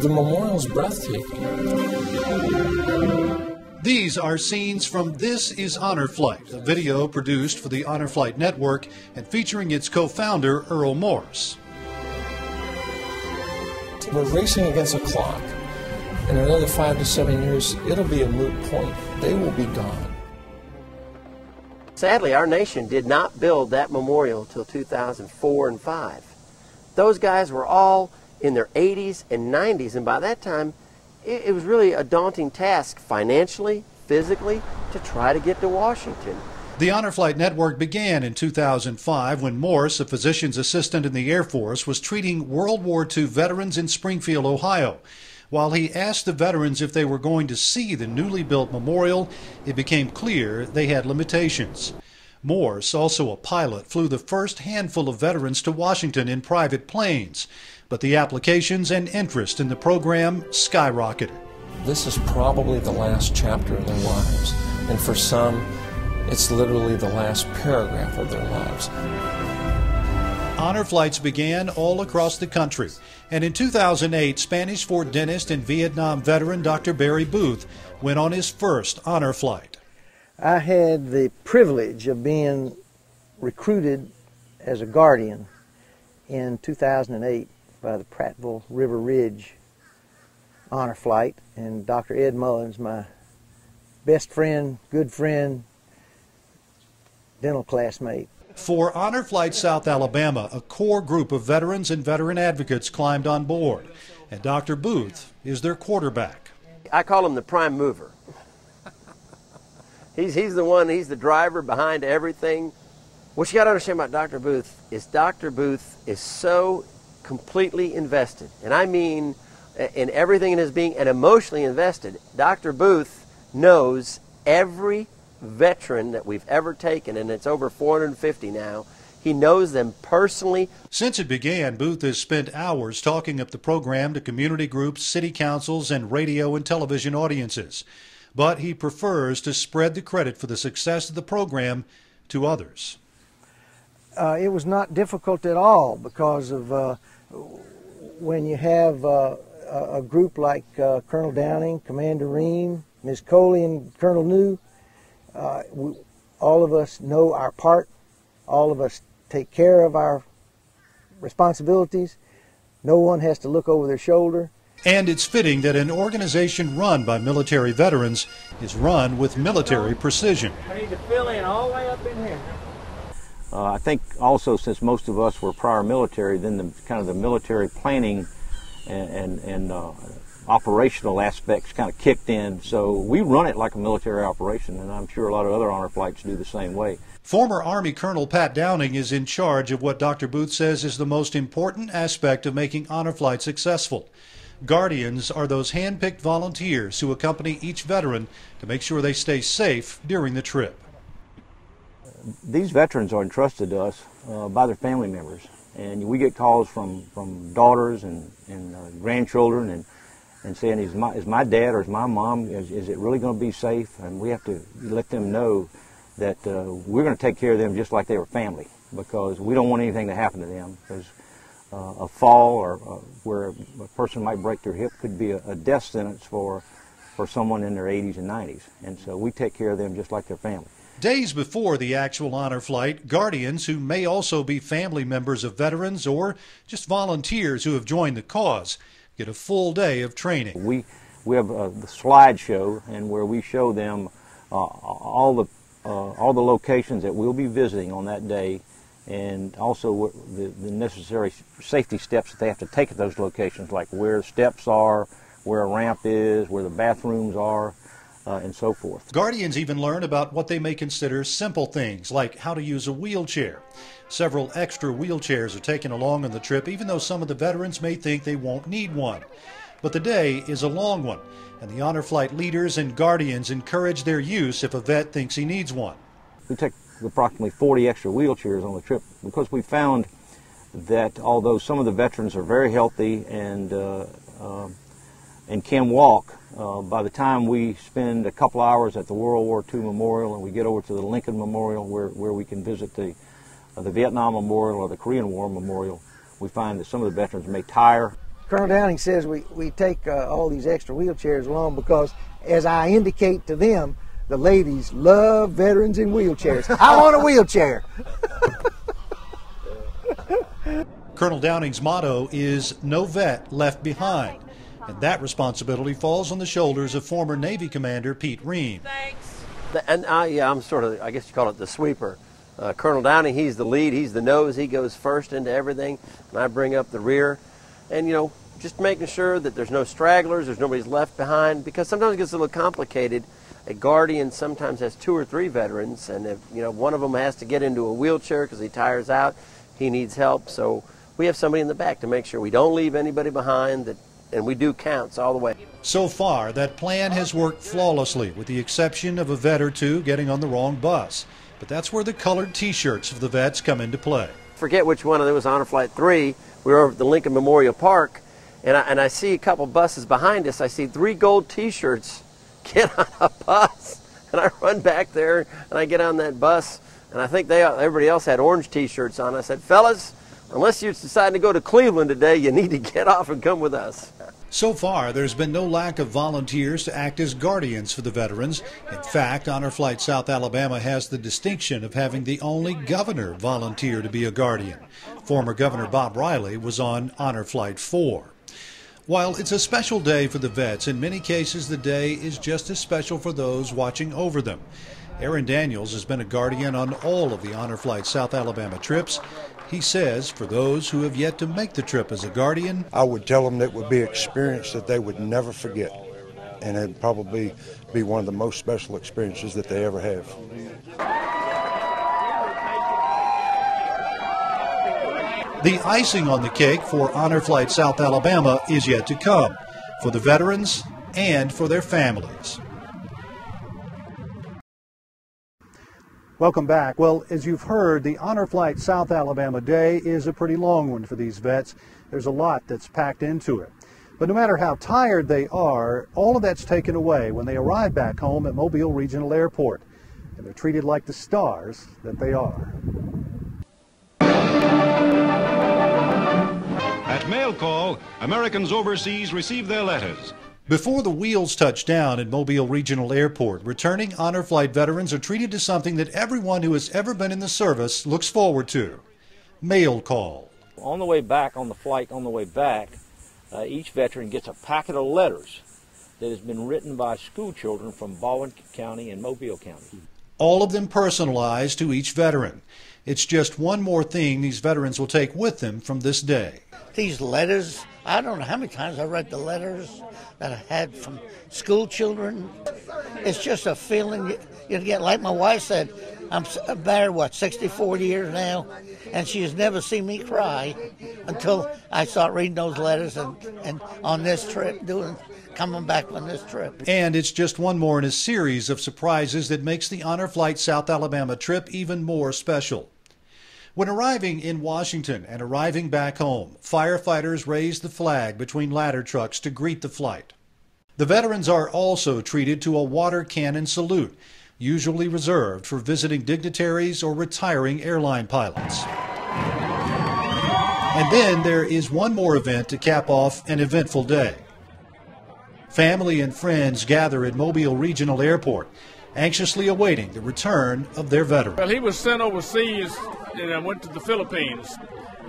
The memorial's breathtaking. These are scenes from This Is Honor Flight, a video produced for the Honor Flight Network and featuring its co-founder, Earl Morris. We're racing against a clock. In another 5 to 7 years, it'll be a moot point. They will be gone. Sadly, our nation did not build that memorial till 2004 and 5. Those guys were all in their 80s and 90s, and by that time, it was really a daunting task financially, physically, to try to get to Washington. The Honor Flight Network began in 2005 when Morse, a physician's assistant in the Air Force, was treating World War II veterans in Springfield, Ohio. While he asked the veterans if they were going to see the newly built memorial, it became clear they had limitations. Morse, also a pilot, flew the first handful of veterans to Washington in private planes, but the applications and interest in the program skyrocketed. This is probably the last chapter in their lives, and for some, it's literally the last paragraph of their lives. Honor flights began all across the country, and in 2008, Spanish Fort dentist and Vietnam veteran Dr. Barry Booth went on his first honor flight. I had the privilege of being recruited as a guardian in 2008 by the Prattville River Ridge honor flight, and Dr. Ed Mullins, my best friend, good friend, dental classmate. For Honor Flight South Alabama, a core group of veterans and veteran advocates climbed on board, and Dr. Booth is their quarterback. I call him the prime mover. He's the driver behind everything. What you got to understand about Dr. Booth is so completely invested, and I mean in everything in his being, and emotionally invested. Dr. Booth knows every veteran that we've ever taken, and it's over 450 now. He knows them personally. Since it began, Booth has spent hours talking up the program to community groups, city councils, and radio and television audiences. But he prefers to spread the credit for the success of the program to others. It was not difficult at all, because of when you have a group like Colonel Downing, Commander Ream, Ms. Coley, and Colonel New. All of us know our part. All of us take care of our responsibilities. No one has to look over their shoulder. And it's fitting that an organization run by military veterans is run with military precision. I need to fill in all the way up in here. I think also, since most of us were prior military, then the military planning and operational aspects kind of kicked in. So we run it like a military operation, and I'm sure a lot of other honor flights do the same way. Former Army Colonel Pat Downing is in charge of what Dr. Booth says is the most important aspect of making honor flights successful. Guardians are those hand-picked volunteers who accompany each veteran to make sure they stay safe during the trip. These veterans are entrusted to us by their family members, and we get calls from daughters and grandchildren and saying, is my dad or is my mom, is it really going to be safe? And we have to let them know that we're going to take care of them just like they were family, because we don't want anything to happen to them. Because a fall or where a person might break their hip could be a death sentence for someone in their 80s and 90s, and so we take care of them just like their family. Days before the actual honor flight, guardians who may also be family members of veterans or just volunteers who have joined the cause get a full day of training. We have the slideshow, and where we show them all the locations that we'll be visiting on that day, and also the necessary safety steps that they have to take at those locations, like where steps are, where a ramp is, where the bathrooms are, and so forth. Guardians even learn about what they may consider simple things, like how to use a wheelchair. Several extra wheelchairs are taken along on the trip, even though some of the veterans may think they won't need one. But the day is a long one, and the honor flight leaders and guardians encourage their use if a vet thinks he needs one. We take approximately 40 extra wheelchairs on the trip, because we found that although some of the veterans are very healthy and can walk, by the time we spend a couple hours at the World War II Memorial and we get over to the Lincoln Memorial, where we can visit the Vietnam Memorial or the Korean War Memorial, we find that some of the veterans may tire. Colonel Downing says we take all these extra wheelchairs along because, as I indicate to them, the ladies love veterans in wheelchairs. I want a wheelchair. Colonel Downing's motto is "No vet left behind," and that responsibility falls on the shoulders of former Navy Commander Pete Ream. Thanks. And yeah, I'm sort of, I guess you call it the sweeper. Colonel Downing, he's the lead, he's the nose, he goes first into everything, and I bring up the rear. And, you know, just making sure that there's no stragglers, there's nobody's left behind, because sometimes it gets a little complicated. A guardian sometimes has 2 or 3 veterans, and if, you know, one of them has to get into a wheelchair because he tires out, he needs help. So we have somebody in the back to make sure we don't leave anybody behind, and we do counts all the way. So far, that plan has worked flawlessly, with the exception of a vet or 2 getting on the wrong bus. But that's where the colored T-shirts of the vets come into play. Forget which one of them was Honor Flight 3. We were over at the Lincoln Memorial Park, and I see a couple buses behind us. I see 3 gold T-shirts get on a bus, and I run back there, and I get on that bus, and I think everybody else had orange T-shirts on. I said, fellas, unless you're deciding to go to Cleveland today, you need to get off and come with us. So far, there's been no lack of volunteers to act as guardians for the veterans. In fact, Honor Flight South Alabama has the distinction of having the only governor volunteer to be a guardian. Former Governor Bob Riley was on Honor Flight 4. While it's a special day for the vets, in many cases the day is just as special for those watching over them. Aaron Daniels has been a guardian on all of the Honor Flight South Alabama trips. He says for those who have yet to make the trip as a guardian, I would tell them that it would be an experience that they would never forget, and it'd probably be one of the most special experiences that they ever have. The icing on the cake for Honor Flight South Alabama is yet to come, for the veterans and for their families. Welcome back. Well, as you've heard, the Honor Flight South Alabama Day is a pretty long one for these vets. There's a lot that's packed into it. But no matter how tired they are, all of that's taken away when they arrive back home at Mobile Regional Airport. And they're treated like the stars that they are. At mail call, Americans overseas receive their letters. Before the wheels touch down at Mobile Regional Airport, returning Honor Flight veterans are treated to something that everyone who has ever been in the service looks forward to: mail call. On the way back, on the flight on the way back, each veteran gets a packet of letters that has been written by school children from Baldwin County and Mobile County. All of them personalized to each veteran. It's just one more thing these veterans will take with them from this day. These letters, I don't know how many times I read the letters that I had from school children. It's just a feeling you get, like my wife said, I'm married, 64 years now, and she has never seen me cry until I start reading those letters and on this trip, coming back on this trip. And it's just one more in a series of surprises that makes the Honor Flight South Alabama trip even more special. When arriving in Washington and arriving back home, firefighters raise the flag between ladder trucks to greet the flight. The veterans are also treated to a water cannon salute, usually reserved for visiting dignitaries or retiring airline pilots. And then there is one more event to cap off an eventful day. Family and friends gather at Mobile Regional Airport, anxiously awaiting the return of their veteran. Well, he was sent overseas and went to the Philippines.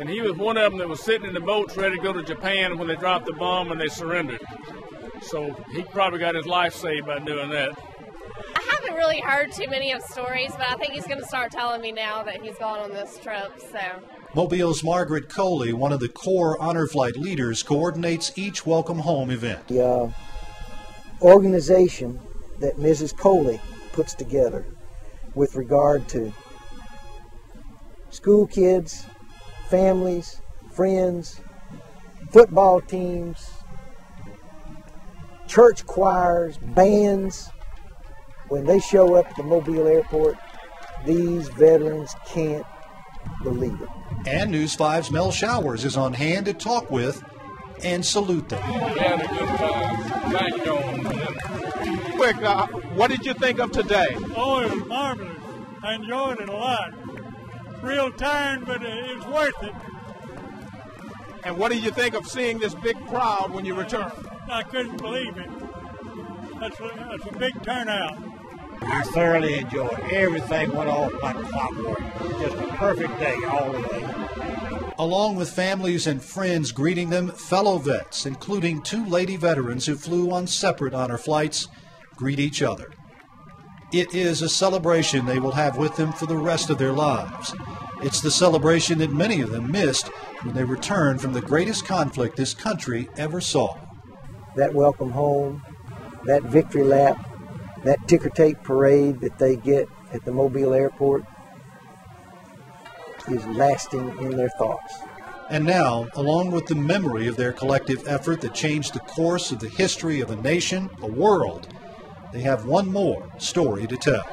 And he was one of them that was sitting in the boats ready to go to Japan when they dropped the bomb and they surrendered. So he probably got his life saved by doing that. I haven't really heard too many of stories, but I think he's going to start telling me now that he's gone on this trip. So Mobile's Margaret Coley, one of the core Honor Flight leaders, coordinates each Welcome Home event. The organization that Mrs. Coley puts together with regard to school kids, families, friends, football teams, church choirs, bands. When they show up at the Mobile Airport, these veterans can't believe it. And News 5's Mel Showers is on hand to talk with and salute them. We had a good time. Thank you. Quick, what did you think of today? Oh, it was marvelous. I enjoyed it a lot. Real tired, but it's worth it. And what did you think of seeing this big crowd when you returned? I couldn't believe it. That's a big turnout. I thoroughly enjoyed it. Everything went off like clockwork. Just a perfect day all the way. Along with families and friends greeting them, fellow vets, including 2 lady veterans who flew on separate honor flights, greet each other. It is a celebration they will have with them for the rest of their lives. It's the celebration that many of them missed when they returned from the greatest conflict this country ever saw. That welcome home, that victory lap, that ticker tape parade that they get at the Mobile airport is lasting in their thoughts. And now, along with the memory of their collective effort that changed the course of the history of a nation, a world, they have one more story to tell.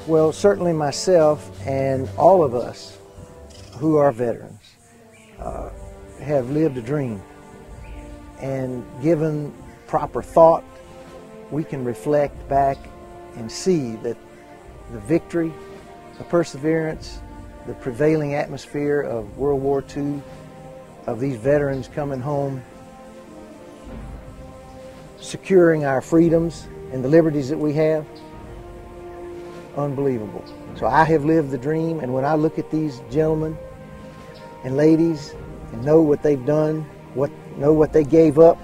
Well, certainly myself and all of us who are veterans have lived a dream, and given proper thought, we can reflect back and see that the victory, the perseverance, the prevailing atmosphere of World War II, of these veterans coming home, securing our freedoms and the liberties that we have, unbelievable. So I have lived the dream, and when I look at these gentlemen and ladies and know what they've done, know what they gave up,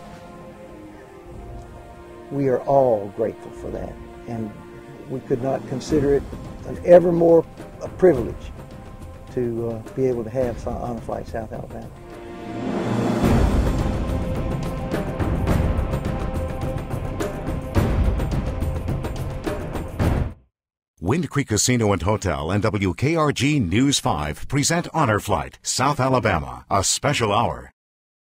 we are all grateful for that. And we could not consider it an ever more a privilege to be able to have Honor Flight South Alabama. Wind Creek Casino and Hotel and WKRG News 5 present Honor Flight South Alabama, a special hour.